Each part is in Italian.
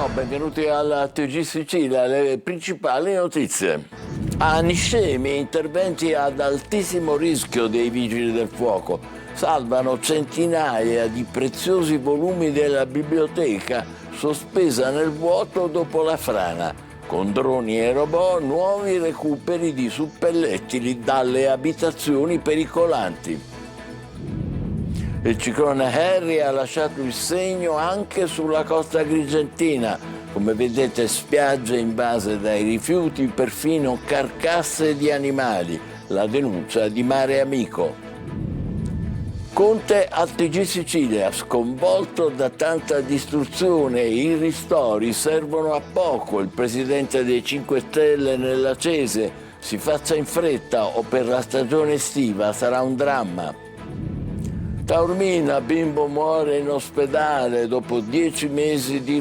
Ciao, benvenuti alla TG Sicilia, le principali notizie. A Niscemi, interventi ad altissimo rischio dei vigili del fuoco. Salvano centinaia di preziosi volumi della biblioteca sospesa nel vuoto dopo la frana. Con droni e robot, nuovi recuperi di suppellettili dalle abitazioni pericolanti. Il ciclone Harry ha lasciato il segno anche sulla costa agrigentina. Come vedete, spiagge invase dai rifiuti, perfino carcasse di animali. La denuncia di Mare Amico. Conte al TG Sicilia, sconvolto da tanta distruzione, i ristori servono a poco. Il presidente dei 5 Stelle nell'Acese: si faccia in fretta o per la stagione estiva sarà un dramma. Taormina, bimbo muore in ospedale dopo 10 mesi di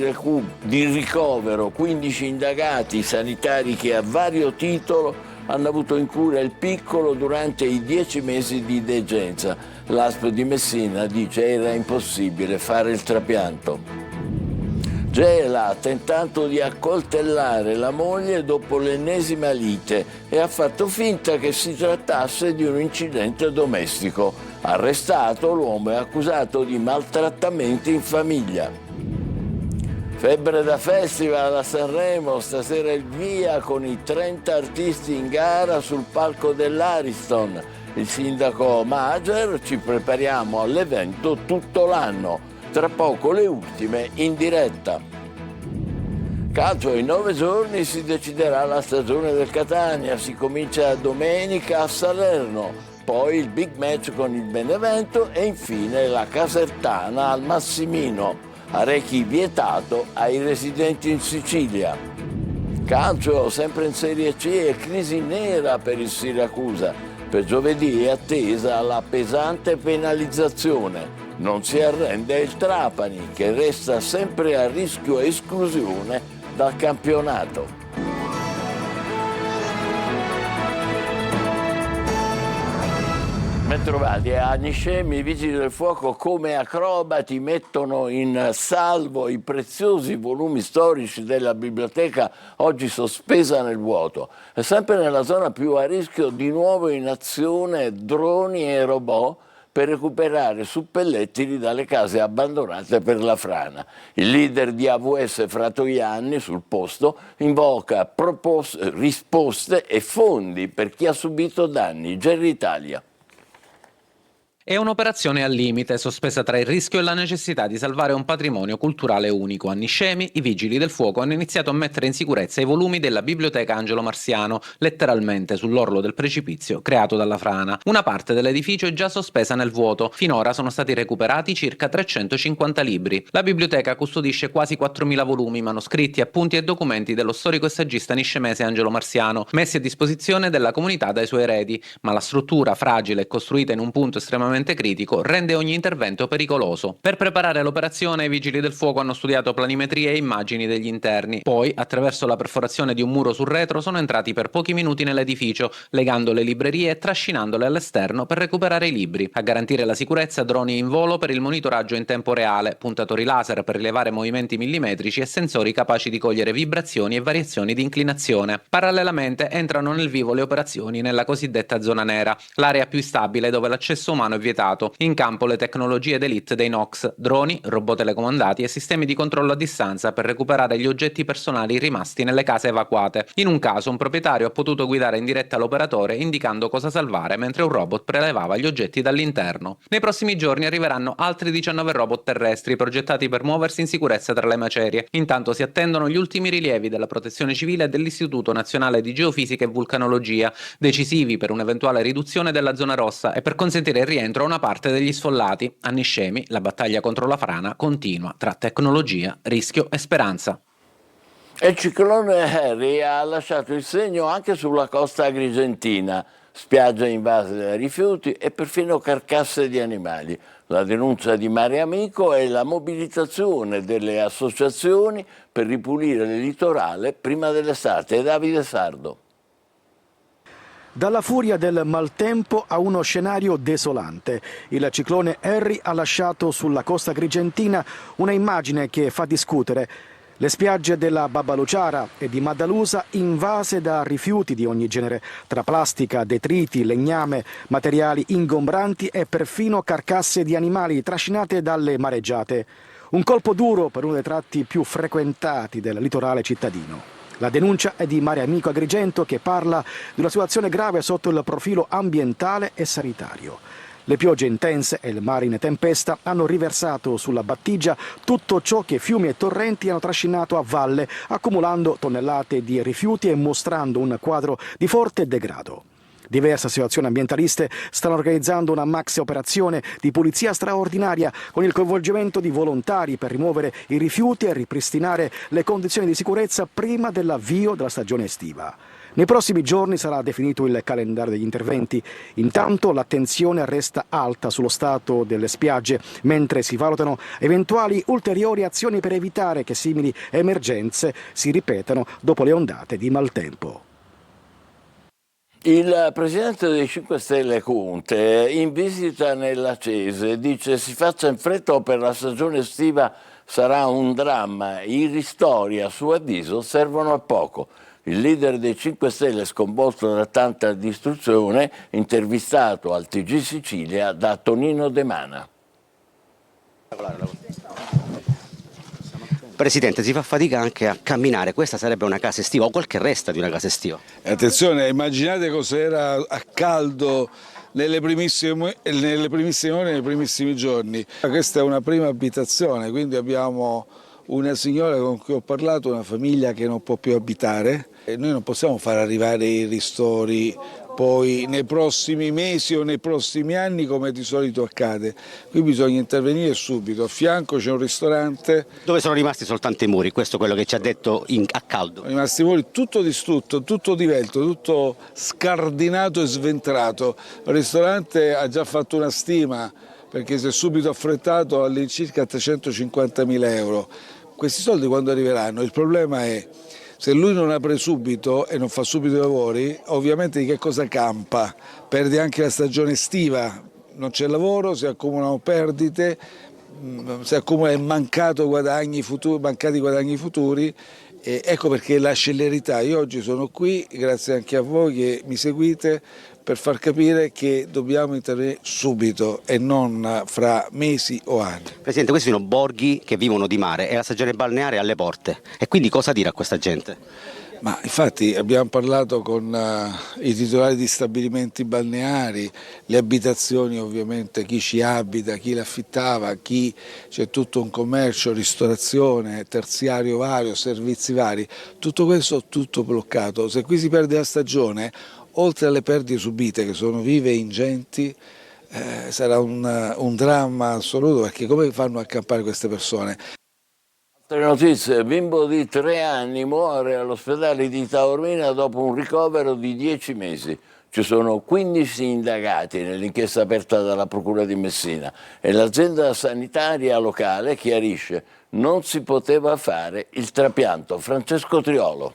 ricovero, 15 indagati sanitari che a vario titolo hanno avuto in cura il piccolo durante i 10 mesi di degenza. L'ASP di Messina dice era impossibile fare il trapianto. Gela ha tentato di accoltellare la moglie dopo l'ennesima lite e ha fatto finta che si trattasse di un incidente domestico. Arrestato, l'uomo è accusato di maltrattamenti in famiglia. Febbre da festival a Sanremo, stasera il via con i 30 artisti in gara sul palco dell'Ariston. Il sindaco Mager: ci prepariamo all'evento tutto l'anno. Tra poco le ultime in diretta. Calcio, in 9 giorni si deciderà la stagione del Catania, si comincia domenica a Salerno, poi il big match con il Benevento e infine la Casertana al Massimino. Arechi vietato ai residenti in Sicilia. Calcio, sempre in Serie C, e crisi nera per il Siracusa. Per giovedì è attesa la pesante penalizzazione. Non si arrende il Trapani, che resta sempre a rischio esclusione dal campionato. Bentrovati. A Niscemi i vigili del fuoco come acrobati mettono in salvo i preziosi volumi storici della biblioteca oggi sospesa nel vuoto. E sempre nella zona più a rischio, di nuovo in azione droni e robot per recuperare suppellettili dalle case abbandonate per la frana. Il leader di AVS Fratoianni sul posto invoca risposte e fondi per chi ha subito danni. Gerry Italia. È un'operazione al limite, sospesa tra il rischio e la necessità di salvare un patrimonio culturale unico. A Niscemi i vigili del fuoco hanno iniziato a mettere in sicurezza i volumi della biblioteca Angelo Marsiano, letteralmente sull'orlo del precipizio creato dalla frana. Una parte dell'edificio è già sospesa nel vuoto. Finora sono stati recuperati circa 350 libri. La biblioteca custodisce quasi 4.000 volumi, manoscritti, appunti e documenti dello storico e saggista niscemese Angelo Marsiano, messi a disposizione della comunità dai suoi eredi, ma la struttura, fragile e costruita in un punto estremamente critico, rende ogni intervento pericoloso. Per preparare l'operazione i vigili del fuoco hanno studiato planimetrie e immagini degli interni. Poi, attraverso la perforazione di un muro sul retro, sono entrati per pochi minuti nell'edificio, legando le librerie e trascinandole all'esterno per recuperare i libri. A garantire la sicurezza, droni in volo per il monitoraggio in tempo reale, puntatori laser per rilevare movimenti millimetrici e sensori capaci di cogliere vibrazioni e variazioni di inclinazione. Parallelamente entrano nel vivo le operazioni nella cosiddetta zona nera, l'area più instabile dove l'accesso umano è vietato. In campo le tecnologie d'élite dei NOx, droni, robot telecomandati e sistemi di controllo a distanza per recuperare gli oggetti personali rimasti nelle case evacuate. In un caso un proprietario ha potuto guidare in diretta l'operatore indicando cosa salvare mentre un robot prelevava gli oggetti dall'interno. Nei prossimi giorni arriveranno altri 19 robot terrestri progettati per muoversi in sicurezza tra le macerie. Intanto si attendono gli ultimi rilievi della Protezione Civile e dell'Istituto Nazionale di Geofisica e Vulcanologia, decisivi per un'eventuale riduzione della zona rossa e per consentire il rientro a una parte degli sfollati. A Niscemi la battaglia contro la frana continua tra tecnologia, rischio e speranza. Il ciclone Harry ha lasciato il segno anche sulla costa agrigentina, spiagge invase da rifiuti e perfino carcasse di animali. La denuncia di Mare Amico è la mobilitazione delle associazioni per ripulire il litorale prima dell'estate. Davide Sardo. Dalla furia del maltempo a uno scenario desolante. Il ciclone Harry ha lasciato sulla costa agrigentina una immagine che fa discutere. Le spiagge della Babbaluciara e di Maddalusa invase da rifiuti di ogni genere, tra plastica, detriti, legname, materiali ingombranti e perfino carcasse di animali trascinate dalle mareggiate. Un colpo duro per uno dei tratti più frequentati del litorale cittadino. La denuncia è di Mare Amico Agrigento, che parla di una situazione grave sotto il profilo ambientale e sanitario. Le piogge intense e il mare in tempesta hanno riversato sulla battigia tutto ciò che fiumi e torrenti hanno trascinato a valle, accumulando tonnellate di rifiuti e mostrando un quadro di forte degrado. Diverse associazioni ambientaliste stanno organizzando una maxi operazione di pulizia straordinaria con il coinvolgimento di volontari per rimuovere i rifiuti e ripristinare le condizioni di sicurezza prima dell'avvio della stagione estiva. Nei prossimi giorni sarà definito il calendario degli interventi. Intanto l'attenzione resta alta sullo stato delle spiagge, mentre si valutano eventuali ulteriori azioni per evitare che simili emergenze si ripetano dopo le ondate di maltempo. Il presidente dei 5 Stelle Conte, in visita nell'Acese, dice: si faccia in fretta o per la stagione estiva sarà un dramma. I ristori, a suo avviso, servono a poco. Il leader dei 5 Stelle, sconvolto da tanta distruzione, intervistato al TG Sicilia da Tonino De Mana. Presidente, si fa fatica anche a camminare, questa sarebbe una casa estiva o quel che resta di una casa estiva. Attenzione, immaginate cos'era a caldo nelle primissime ore, nei primissimi giorni. Questa è una prima abitazione, quindi abbiamo una signora con cui ho parlato, una famiglia che non può più abitare e noi non possiamo far arrivare i ristori poi nei prossimi mesi o nei prossimi anni come di solito accade. Qui bisogna intervenire subito. A fianco c'è un ristorante. Dove sono rimasti soltanto i muri, questo è quello che ci ha detto a caldo. Sono rimasti i muri, tutto distrutto, tutto divelto, tutto scardinato e sventrato. Il ristorante ha già fatto una stima perché si è subito affrettato all'incirca 350.000 euro. Questi soldi quando arriveranno? Il problema è: se lui non apre subito e non fa subito i lavori, ovviamente di che cosa campa? Perde anche la stagione estiva, non c'è lavoro, si accumulano perdite, si accumulano mancati guadagni futuri. E ecco perché la celerità. Io oggi sono qui, grazie anche a voi che mi seguite, per far capire che dobbiamo intervenire subito e non fra mesi o anni. Presidente, questi sono borghi che vivono di mare e la stagione balneare è alle porte. E quindi cosa dire a questa gente? Ma infatti abbiamo parlato con i titolari di stabilimenti balneari, le abitazioni ovviamente, chi ci abita, chi l'affittava, c'è tutto un commercio, ristorazione, terziario vario, servizi vari, tutto questo tutto bloccato. Se qui si perde la stagione, oltre alle perdite subite che sono vive e ingenti, sarà un dramma assoluto, perché come fanno a campare queste persone? Altre notizie: bimbo di 3 anni muore all'ospedale di Taormina dopo un ricovero di 10 mesi. Ci sono 15 indagati nell'inchiesta aperta dalla Procura di Messina e l'azienda sanitaria locale chiarisce: non si poteva fare il trapianto. Francesco Triolo.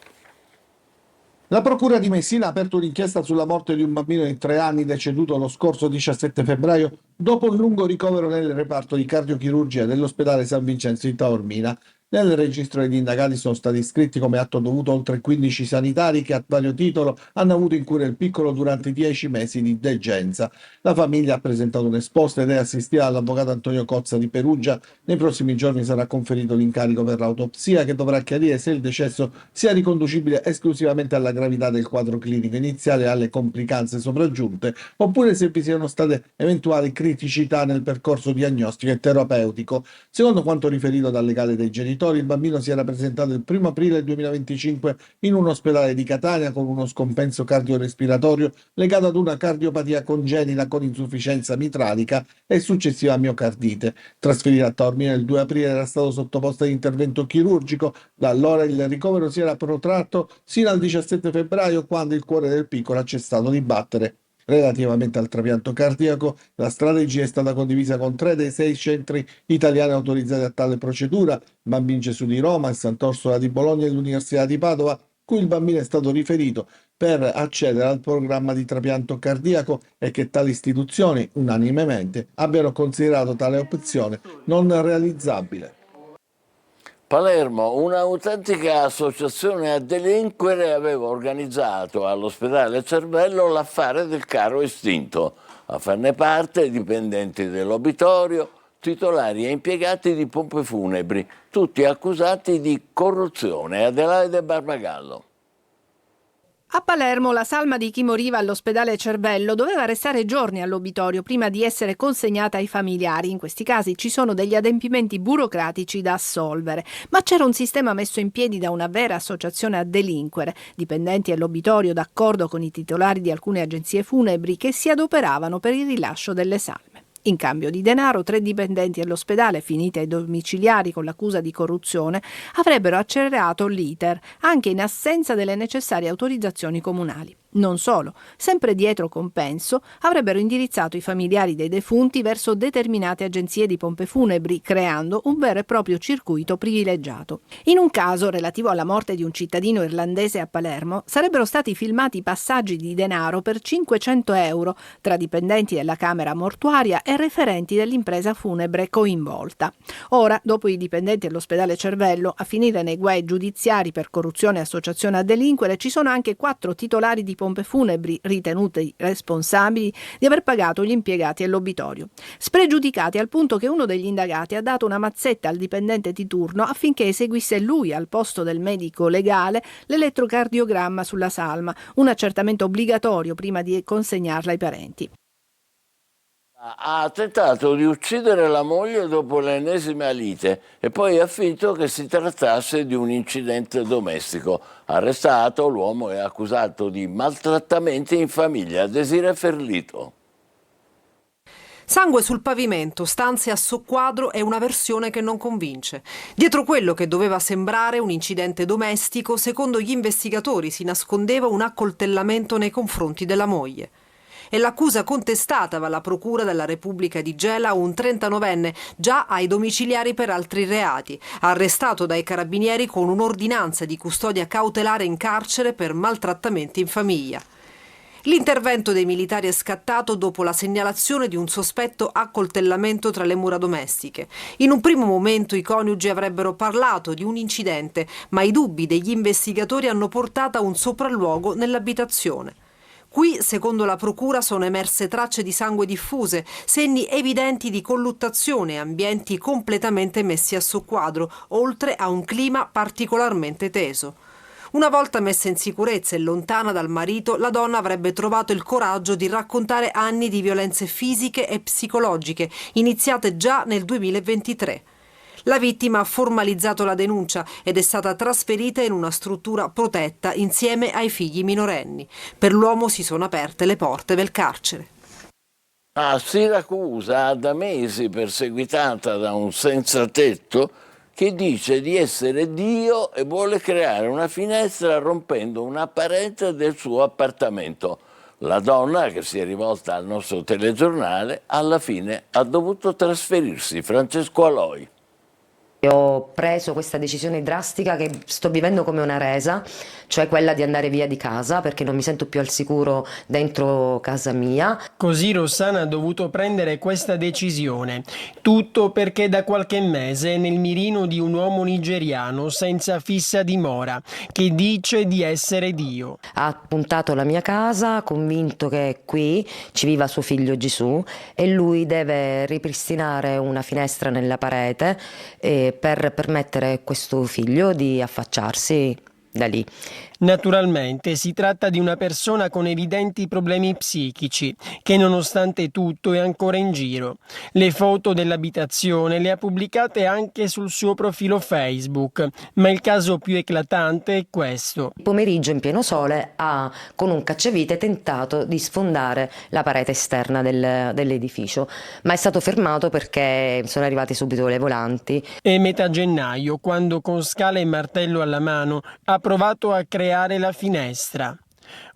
La Procura di Messina ha aperto un'inchiesta sulla morte di un bambino di 3 anni deceduto lo scorso 17 febbraio dopo un lungo ricovero nel reparto di cardiochirurgia dell'ospedale San Vincenzo di Taormina. Nel registro degli indagati sono stati iscritti come atto dovuto oltre 15 sanitari che a vario titolo hanno avuto in cura il piccolo durante 10 mesi di degenza. La famiglia ha presentato un esposto ed è assistita dall'avvocato Antonio Cozza di Perugia. Nei prossimi giorni sarà conferito l'incarico per l'autopsia che dovrà chiarire se il decesso sia riconducibile esclusivamente alla gravità del quadro clinico iniziale e alle complicanze sopraggiunte, oppure se vi siano state eventuali criticità nel percorso diagnostico e terapeutico. Secondo quanto riferito dal legale dei genitori, il bambino si era presentato il 1 aprile 2025 in un ospedale di Catania con uno scompenso cardiorespiratorio legato ad una cardiopatia congenita con insufficienza mitralica e successiva miocardite. Trasferito a Taormina il 2 aprile era stato sottoposto ad intervento chirurgico. Da allora il ricovero si era protratto sino al 17 febbraio, quando il cuore del piccolo ha cessato di battere. Relativamente al trapianto cardiaco, la strategia è stata condivisa con 3 dei 6 centri italiani autorizzati a tale procedura: Bambin Gesù di Roma, il Sant'Orsola di Bologna e l'Università di Padova, cui il bambino è stato riferito per accedere al programma di trapianto cardiaco, e che tali istituzioni unanimemente abbiano considerato tale opzione non realizzabile. Palermo, un'autentica associazione a delinquere aveva organizzato all'ospedale Cervello l'affare del carro estinto. A farne parte dipendenti dell'obitorio, titolari e impiegati di pompe funebri, tutti accusati di corruzione. Adelaide Barbagallo. A Palermo la salma di chi moriva all'ospedale Cervello doveva restare giorni all'obitorio prima di essere consegnata ai familiari. In questi casi ci sono degli adempimenti burocratici da assolvere, ma c'era un sistema messo in piedi da una vera associazione a delinquere, dipendenti all'obitorio d'accordo con i titolari di alcune agenzie funebri che si adoperavano per il rilascio delle salme. In cambio di denaro, 3 dipendenti all'ospedale, finiti ai domiciliari con l'accusa di corruzione, avrebbero accelerato l'iter, anche in assenza delle necessarie autorizzazioni comunali. Non solo, sempre dietro compenso, avrebbero indirizzato i familiari dei defunti verso determinate agenzie di pompe funebri, creando un vero e proprio circuito privilegiato. In un caso, relativo alla morte di un cittadino irlandese a Palermo, sarebbero stati filmati passaggi di denaro per 500 euro tra dipendenti della Camera mortuaria e referenti dell'impresa funebre coinvolta. Ora, dopo i dipendenti dell'ospedale Cervello, a finire nei guai giudiziari per corruzione e associazione a delinquere, ci sono anche 4 titolari di pompe funebri ritenuti responsabili di aver pagato gli impiegati all'obitorio, spregiudicati al punto che uno degli indagati ha dato una mazzetta al dipendente di turno affinché eseguisse lui, al posto del medico legale, l'elettrocardiogramma sulla salma, un accertamento obbligatorio prima di consegnarla ai parenti. Ha tentato di uccidere la moglie dopo l'ennesima lite e poi ha finto che si trattasse di un incidente domestico. Arrestato, l'uomo è accusato di maltrattamenti in famiglia. Desiree Ferlito. Sangue sul pavimento, stanze a soqquadro e una versione che non convince. Dietro quello che doveva sembrare un incidente domestico, secondo gli investigatori si nascondeva un accoltellamento nei confronti della moglie. È l'accusa contestata dalla Procura della Repubblica di Gela a un 39enne, già ai domiciliari per altri reati, arrestato dai carabinieri con un'ordinanza di custodia cautelare in carcere per maltrattamenti in famiglia. L'intervento dei militari è scattato dopo la segnalazione di un sospetto accoltellamento tra le mura domestiche. In un primo momento i coniugi avrebbero parlato di un incidente, ma i dubbi degli investigatori hanno portato a un sopralluogo nell'abitazione. Qui, secondo la procura, sono emerse tracce di sangue diffuse, segni evidenti di colluttazione e ambienti completamente messi a soqquadro, oltre a un clima particolarmente teso. Una volta messa in sicurezza e lontana dal marito, la donna avrebbe trovato il coraggio di raccontare anni di violenze fisiche e psicologiche, iniziate già nel 2023. La vittima ha formalizzato la denuncia ed è stata trasferita in una struttura protetta insieme ai figli minorenni. Per l'uomo si sono aperte le porte del carcere. A Siracusa, da mesi perseguitata da un senza tetto che dice di essere Dio e vuole creare una finestra rompendo una parete del suo appartamento. La donna, che si è rivolta al nostro telegiornale, alla fine ha dovuto trasferirsi. Francesco Aloi. Ho preso questa decisione drastica che sto vivendo come una resa, cioè quella di andare via di casa perché non mi sento più al sicuro dentro casa mia. Così Rossana ha dovuto prendere questa decisione. Tutto perché da qualche mese è nel mirino di un uomo nigeriano senza fissa dimora che dice di essere Dio. Ha puntato la mia casa, convinto che qui ci viva suo figlio Gesù e lui deve ripristinare una finestra nella parete per permettere a questo figlio di affacciarsi da lì. Naturalmente si tratta di una persona con evidenti problemi psichici che nonostante tutto è ancora in giro. Le foto dell'abitazione le ha pubblicate anche sul suo profilo Facebook, ma il caso più eclatante è questo. Il pomeriggio in pieno sole ha con un cacciavite tentato di sfondare la parete esterna dell'edificio, ma è stato fermato perché sono arrivate subito le volanti. È metà gennaio quando con scala e martello alla mano ha provato a creare la finestra.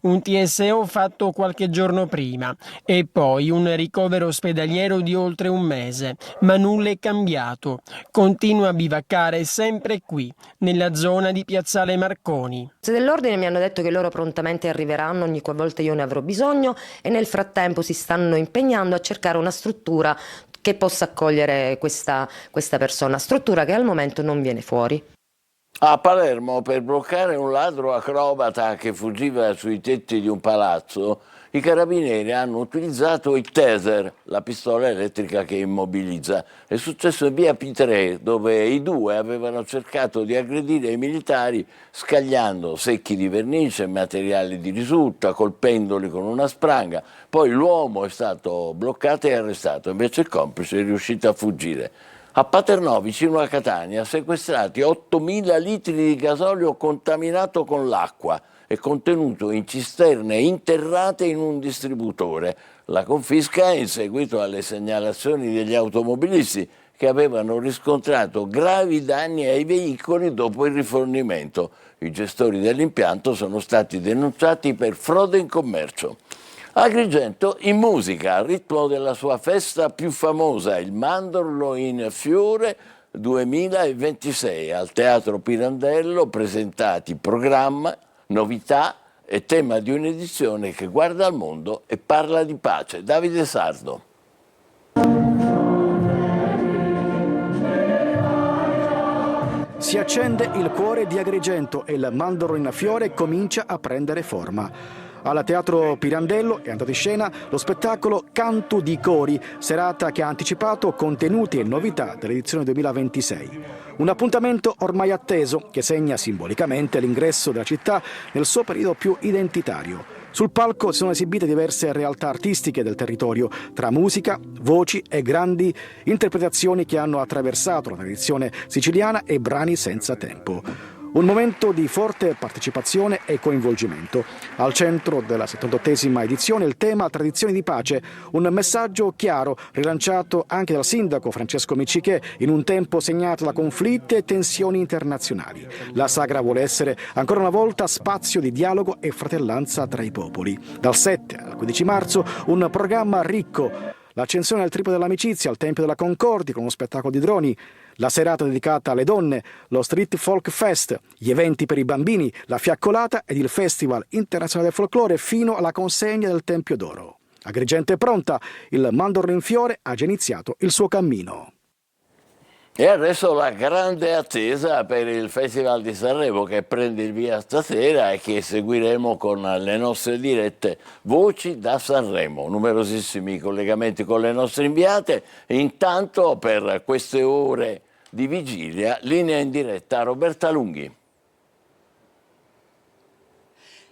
Un TSO fatto qualche giorno prima e poi un ricovero ospedaliero di oltre un mese, ma nulla è cambiato. Continua a bivaccare sempre qui, nella zona di Piazzale Marconi. Dell'ordine mi hanno detto che loro prontamente arriveranno ogni qualvolta io ne avrò bisogno e nel frattempo si stanno impegnando a cercare una struttura che possa accogliere questa persona, struttura che al momento non viene fuori. A Palermo, per bloccare un ladro acrobata che fuggiva sui tetti di un palazzo, i carabinieri hanno utilizzato il taser, la pistola elettrica che immobilizza. È successo in via P3, dove i due avevano cercato di aggredire i militari scagliando secchi di vernice e materiali di risulta, colpendoli con una spranga. Poi l'uomo è stato bloccato e arrestato, invece il complice è riuscito a fuggire. A Paternò, vicino a Catania, sequestrati 8.000 litri di gasolio contaminato con l'acqua e contenuto in cisterne interrate in un distributore. La confisca è in seguito alle segnalazioni degli automobilisti che avevano riscontrato gravi danni ai veicoli dopo il rifornimento. I gestori dell'impianto sono stati denunciati per frode in commercio. Agrigento in musica, al ritmo della sua festa più famosa, il Mandorlo in Fiore 2026, al Teatro Pirandello, presentati programma, novità e tema di un'edizione che guarda al mondo e parla di pace. Davide Sardo. Si accende il cuore di Agrigento e il Mandorlo in Fiore comincia a prendere forma. Al Teatro Pirandello è andato in scena lo spettacolo Canto di Cori, serata che ha anticipato contenuti e novità dell'edizione 2026. Un appuntamento ormai atteso che segna simbolicamente l'ingresso della città nel suo periodo più identitario. Sul palco si sono esibite diverse realtà artistiche del territorio, tra musica, voci e grandi interpretazioni che hanno attraversato la tradizione siciliana e brani senza tempo. Un momento di forte partecipazione e coinvolgimento. Al centro della 78esima edizione il tema Tradizioni di pace, un messaggio chiaro rilanciato anche dal sindaco Francesco Miccichè in un tempo segnato da conflitti e tensioni internazionali. La sagra vuole essere ancora una volta spazio di dialogo e fratellanza tra i popoli. Dal 7 al 15 marzo un programma ricco. L'accensione al Triplo dell'Amicizia al Tempio della Concordia con uno spettacolo di droni, la serata dedicata alle donne, lo Street Folk Fest, gli eventi per i bambini, la fiaccolata ed il Festival Internazionale del Folklore fino alla consegna del Tempio d'Oro. Agrigento è pronta, il Mandorlo in Fiore ha già iniziato il suo cammino. E adesso la grande attesa per il Festival di Sanremo che prende il via stasera e che seguiremo con le nostre dirette Voci da Sanremo. Numerosissimi collegamenti con le nostre inviate. Intanto per queste ore di vigilia, linea in diretta a Roberta Lunghi.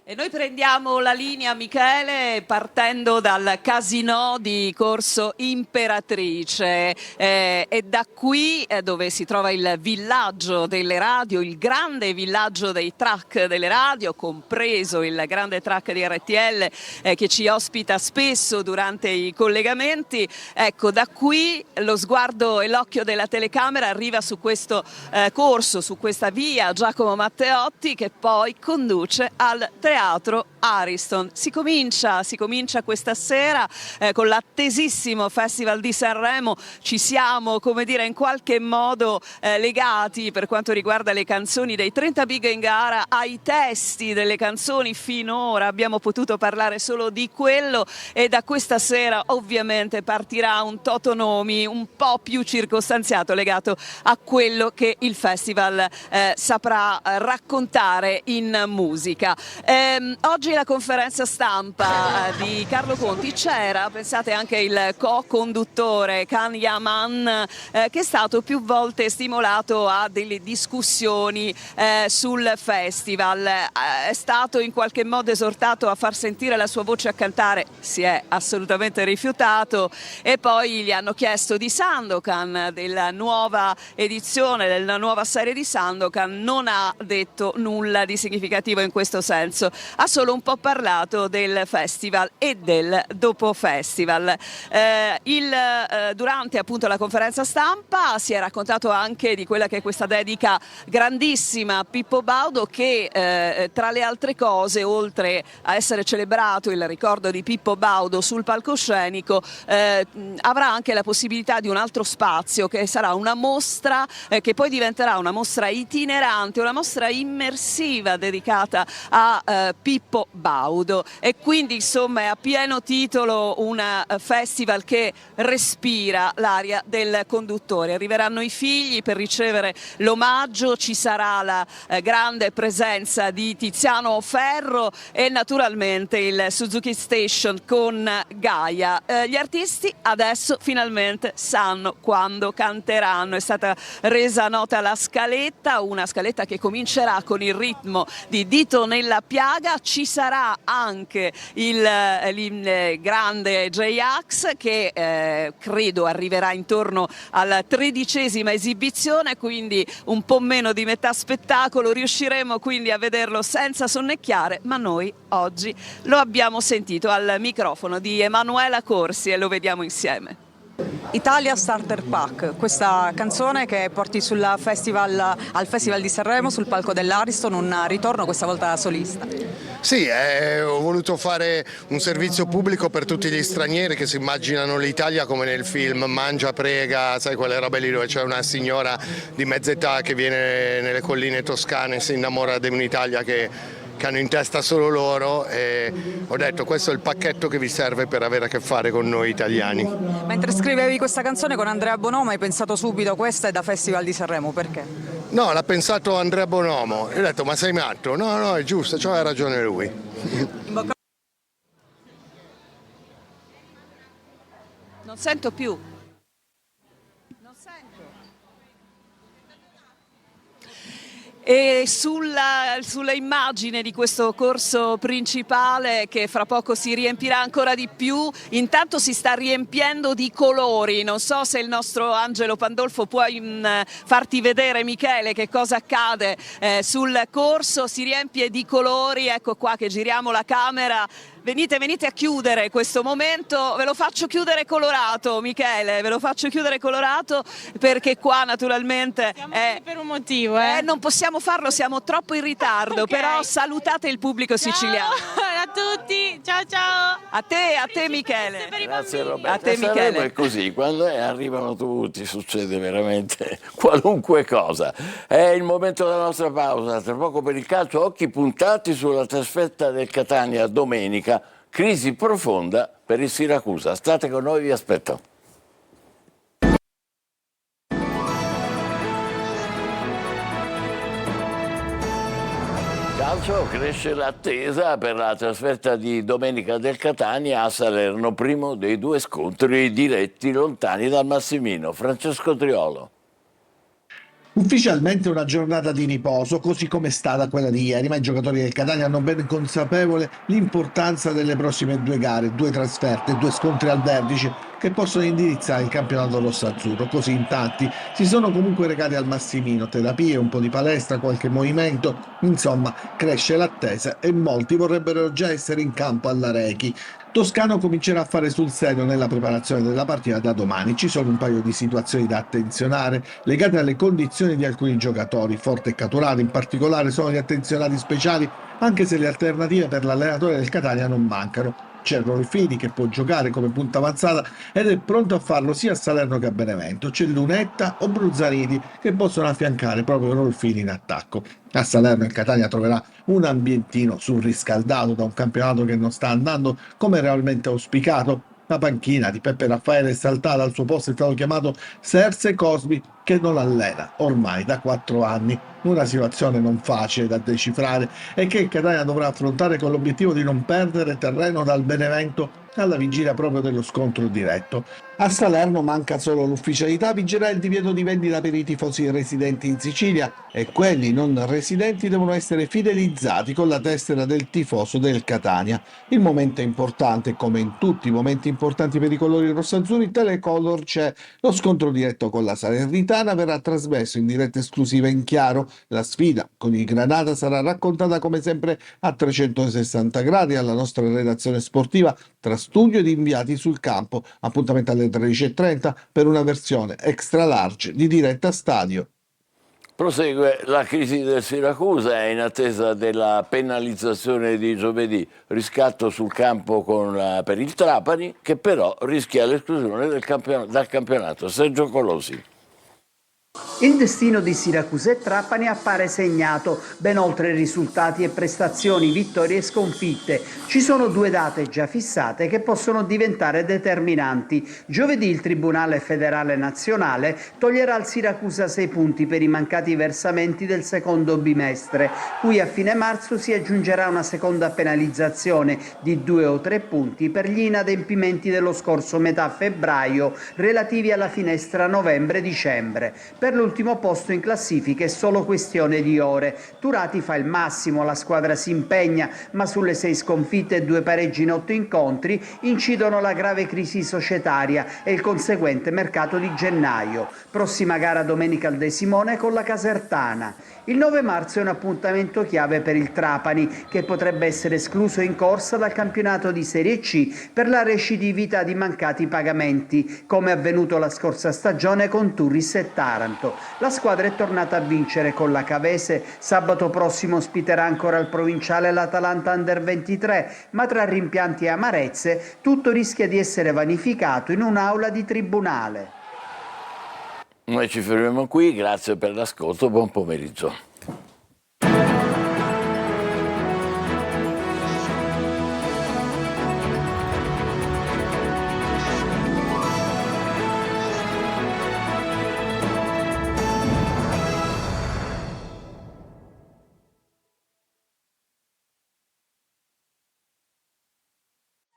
E noi prendiamo la linea, Michele, partendo dal Casinò di Corso Imperatrice. E da qui, dove si trova il villaggio delle radio, il grande villaggio dei track delle radio, compreso il grande track di RTL che ci ospita spesso durante i collegamenti. Ecco, da qui lo sguardo e l'occhio della telecamera arriva su questo corso, su questa via Giacomo Matteotti, che poi conduce al Teatro Ariston. Si comincia questa sera con l'attesissimo Festival di Sanremo. Ci siamo, come dire, in qualche modo legati per quanto riguarda le canzoni dei 30 Big in gara ai testi delle canzoni. Finora abbiamo potuto parlare solo di quello e da questa sera ovviamente partirà un totonomi un po' più circostanziato legato a quello che il festival saprà raccontare in musica. Oggi la conferenza stampa di Carlo Conti c'era, pensate, anche il co-conduttore Can Yaman che è stato più volte stimolato a delle discussioni sul festival, è stato in qualche modo esortato a far sentire la sua voce a cantare, si è assolutamente rifiutato e poi gli hanno chiesto di Sandokan, della nuova edizione, della nuova serie di Sandokan, non ha detto nulla di significativo in questo senso. Ha solo un po' parlato del festival e del dopo festival. Durante appunto la conferenza stampa si è raccontato anche di quella che è questa dedica grandissima a Pippo Baudo che tra le altre cose, oltre a essere celebrato il ricordo di Pippo Baudo sul palcoscenico, avrà anche la possibilità di un altro spazio che sarà una mostra che poi diventerà una mostra itinerante, una mostra immersiva dedicata a Pippo Baudo, e quindi insomma è a pieno titolo un festival che respira l'aria del conduttore. Arriveranno i figli per ricevere l'omaggio, ci sarà la grande presenza di Tiziano Ferro e naturalmente il Suzuki Station con Gaia. Gli artisti adesso finalmente sanno quando canteranno. È stata resa nota la scaletta, una scaletta che comincerà con il ritmo di Dito nella piaga. Ci sarà anche il grande J-Ax che credo arriverà intorno alla 13ª esibizione, quindi un po' meno di metà spettacolo. Riusciremo quindi a vederlo senza sonnecchiare, ma noi oggi lo abbiamo sentito al microfono di Emanuela Corsi e lo vediamo insieme. Italia Starter Pack, questa canzone che porti al Festival di Sanremo, sul palco dell'Ariston, un ritorno questa volta da solista. Sì, ho voluto fare un servizio pubblico per tutti gli stranieri che si immaginano l'Italia come nel film Mangia, prega, sai quelle robe lì dove c'è una signora di mezza età che viene nelle colline toscane e si innamora di un'Italia che hanno in testa solo loro, e ho detto questo è il pacchetto che vi serve per avere a che fare con noi italiani. Mentre scrivevi questa canzone con Andrea Bonomo hai pensato subito questa è da Festival di Sanremo, perché? No, l'ha pensato Andrea Bonomo, e ho detto ma sei matto? No, è giusto, c'aveva ragione lui. Non sento più. E sulla immagine di questo corso principale, che fra poco si riempirà ancora di più, intanto si sta riempiendo di colori. Non so se il nostro Angelo Pandolfo può farti vedere, Michele, che cosa accade sul corso. Si riempie di colori, ecco qua che giriamo la camera. Venite a chiudere questo momento, ve lo faccio chiudere colorato, Michele, ve lo faccio chiudere colorato perché qua naturalmente siamo qui per un motivo, non possiamo farlo, siamo troppo in ritardo, okay. Però salutate il pubblico siciliano. Ciao a tutti, ciao. A te Michele. Grazie Roberto. A te Michele. È così, quando arrivano tutti succede veramente qualunque cosa. È il momento della nostra pausa, tra poco per il calcio, occhi puntati sulla trasferta del Catania domenica. Crisi profonda per il Siracusa. State con noi, vi aspetto. Calcio, cresce l'attesa per la trasferta di domenica del Catania a Salerno, primo dei due scontri diretti lontani dal Massimino. Francesco Triolo. Ufficialmente una giornata di riposo, così come è stata quella di ieri, ma i giocatori del Catania hanno ben consapevole l'importanza delle prossime due gare, due trasferte, due scontri al vertice che possono indirizzare il campionato rosso-azzurro. Così in tanti si sono comunque recati al Massimino, terapie, un po' di palestra, qualche movimento, insomma cresce l'attesa e molti vorrebbero già essere in campo all'Arechi. Toscano comincerà a fare sul serio nella preparazione della partita da domani. Ci sono un paio di situazioni da attenzionare legate alle condizioni di alcuni giocatori. Forte e Caturari in particolare sono gli attenzionati speciali, anche se le alternative per l'allenatore del Catania non mancano. C'è Rolfini che può giocare come punta avanzata ed è pronto a farlo sia a Salerno che a Benevento. C'è Lunetta o Bruzzaniti che possono affiancare proprio Rolfini in attacco. A Salerno il Catania troverà un ambientino surriscaldato da un campionato che non sta andando come realmente auspicato. La panchina di Peppe Raffaele è saltata, al suo posto è stato chiamato Serse Cosmi, che non allena ormai da 4 anni. Una situazione non facile da decifrare e che il Catania dovrà affrontare con l'obiettivo di non perdere terreno dal Benevento alla vigilia proprio dello scontro diretto. A Salerno manca solo l'ufficialità, vigerà il divieto di vendita per i tifosi residenti in Sicilia e quelli non residenti devono essere fidelizzati con la tessera del tifoso del Catania. Il momento è importante e come in tutti i momenti importanti per i colori rossazzurri, Telecolor c'è. Lo scontro diretto con la Salernitana verrà trasmesso in diretta esclusiva in chiaro. La sfida con il Granata sarà raccontata come sempre a 360 gradi alla nostra redazione sportiva tra studio ed inviati sul campo. Appuntamento alle 13:30 per una versione extra large di diretta stadio. Prosegue la crisi del Siracusa, è in attesa della penalizzazione di giovedì, riscatto sul campo per il Trapani, che però rischia l'esclusione dal campionato. Sergio Colosi. Il destino di Siracusa e Trapani appare segnato, ben oltre risultati e prestazioni, vittorie e sconfitte. Ci sono 2 date già fissate che possono diventare determinanti. Giovedì il Tribunale Federale Nazionale toglierà al Siracusa 6 punti per i mancati versamenti del secondo bimestre, cui a fine marzo si aggiungerà una seconda penalizzazione di 2 o 3 punti per gli inadempimenti dello scorso metà febbraio relativi alla finestra novembre-dicembre. Per l'ultimo posto in classifica è solo questione di ore. Turati fa il massimo, la squadra si impegna, ma sulle 6 sconfitte e 2 pareggi in 8 incontri incidono la grave crisi societaria e il conseguente mercato di gennaio. Prossima gara domenica al De Simone con la Casertana. Il 9 marzo è un appuntamento chiave per il Trapani, che potrebbe essere escluso in corsa dal campionato di Serie C per la recidività di mancati pagamenti, come avvenuto la scorsa stagione con Turris e Taranto. La squadra è tornata a vincere con la Cavese, sabato prossimo ospiterà ancora al provinciale l'Atalanta Under 23, ma tra rimpianti e amarezze tutto rischia di essere vanificato in un'aula di tribunale. Noi ci fermiamo qui, grazie per l'ascolto, buon pomeriggio.